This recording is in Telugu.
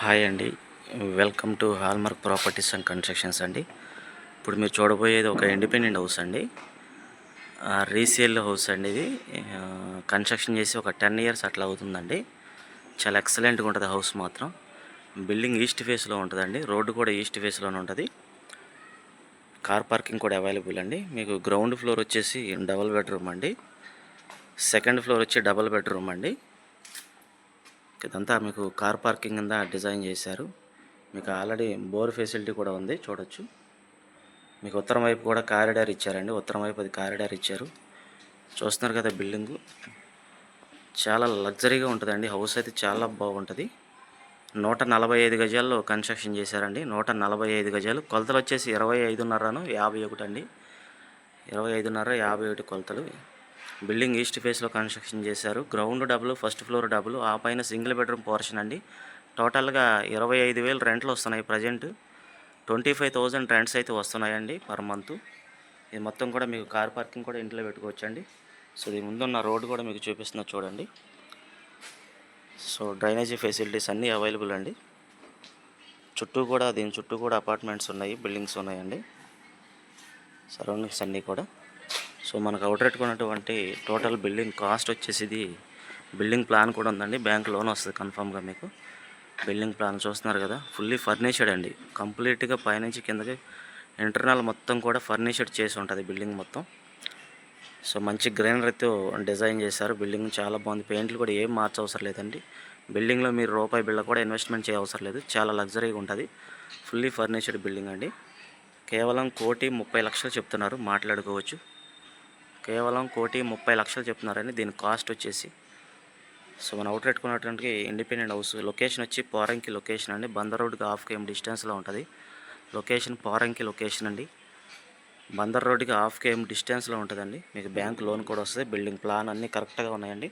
హాయ్ అండి. Welcome to hallmark properties and constructions అండి. ఇప్పుడు మీరు చూడబోయేది ఒక ఇండిపెండెంట్ హౌస్ అండి. రీసేల్ హౌస్ అండి ఇది. కన్స్ట్రక్షన్ చేసి ఒక 10 ఇయర్స్ అట్లా అవుతుందండి. చాలా ఎక్సలెంట్గా ఉంటుంది హౌస్ మాత్రం. బిల్డింగ్ ఈస్ట్ ఫేస్లో ఉంటుందండి. రోడ్డు కూడా ఈస్ట్ ఫేస్లోనే ఉంటుంది. కార్ పార్కింగ్ కూడా అవైలబుల్ అండి. మీకు గ్రౌండ్ ఫ్లోర్ వచ్చేసి డబుల్ బెడ్రూమ్ అండి. సెకండ్ ఫ్లోర్ వచ్చి డబుల్ బెడ్రూమ్ అండి. ఇదంతా మీకు కార్ పార్కింగ్ కింద డిజైన్ చేశారు. మీకు ఆల్రెడీ బోర్ ఫెసిలిటీ కూడా ఉంది, చూడొచ్చు. మీకు ఉత్తరం వైపు కూడా కారిడార్ ఇచ్చారండి. ఉత్తరం వైపు అది కారిడార్ ఇచ్చారు. చూస్తున్నారు కదా బిల్డింగు. చాలా లగ్జరీగా ఉంటుందండి. హౌస్ అయితే చాలా బాగుంటుంది. 145 గజాల్లో కన్స్ట్రక్షన్ చేశారండి. 145 గజాలు. కొలతలు వచ్చేసి 25.5 51 అండి. 25.5 51 కొలతలు. బిల్డింగ్ ఈస్ట్ ఫేస్లో కన్స్ట్రక్షన్ చేశారు. Ground double, first floor double, ఆ పైన సింగిల్ బెడ్రూమ్ పోర్షన్ అండి. టోటల్గా 25,000 రెంట్లు వస్తున్నాయి ప్రజెంట్. 25,000 రెంట్స్ అయితే వస్తున్నాయండి పర్ మంత్. ఇది మొత్తం కూడా మీకు కార్ పార్కింగ్ కూడా ఇంట్లో పెట్టుకోవచ్చండి. సో దీని ముందున్న రోడ్డు కూడా మీకు చూపిస్తున్నా చూడండి. సో డ్రైనేజీ ఫెసిలిటీస్ అన్నీ అవైలబుల్ అండి. దీని చుట్టూ కూడా అపార్ట్మెంట్స్ ఉన్నాయి, బిల్డింగ్స్ ఉన్నాయండి. సరౌండింగ్స్ అన్నీ కూడా. సో మనకు అవుట్రేట్ కొన్నటువంటి టోటల్ బిల్డింగ్ కాస్ట్ వచ్చేసి ఇది బిల్డింగ్ ప్లాన్ కూడా ఉందండి. బ్యాంక్ లోన్ వస్తుంది కన్ఫామ్గా మీకు. బిల్డింగ్ ప్లాన్ చూస్తున్నారు కదా, ఫుల్లీ ఫర్నిచర్డ్ అండి. కంప్లీట్గా పైనుంచి కిందకి ఇంటర్నల్ మొత్తం కూడా ఫర్నిచర్డ్ చేసి ఉంటుంది బిల్డింగ్ మొత్తం. సో మంచి గ్రీనరీతో డిజైన్ చేశారు. బిల్డింగ్ చాలా బాగుంది. పెయింట్లు కూడా ఏం మార్చవసరం లేదండి. బిల్డింగ్లో మీరు రూపాయి బిళ్ళ కూడా ఇన్వెస్ట్మెంట్ చేయవసరం లేదు. చాలా లగ్జరీగా ఉంటుంది. ఫుల్లీ ఫర్నిచర్డ్ బిల్డింగ్ అండి. కేవలం 1,30,00,000 చెప్తున్నారు, మాట్లాడుకోవచ్చు. కేవలం 1,30,00,000 చెప్తున్నారండి దీని కాస్ట్ వచ్చేసి. సో మన అవుట్లెట్ కొన్నటువంటి ఇండిపెండెంట్ హౌస్. లొకేషన్ వచ్చి పోరంకి లొకేషన్ అండి. బందర్ రోడ్కి 1/2 km డిస్టెన్స్లో ఉంటుంది లొకేషన్. పోరంకి లొకేషన్ అండి. బందర్ రోడ్కి 1/2 km డిస్టెన్స్లో ఉంటుందండి. మీకు బ్యాంక్ లోన్ కూడా వస్తుంది. బిల్డింగ్ ప్లాన్ అన్నీ కరెక్ట్గా ఉన్నాయండి.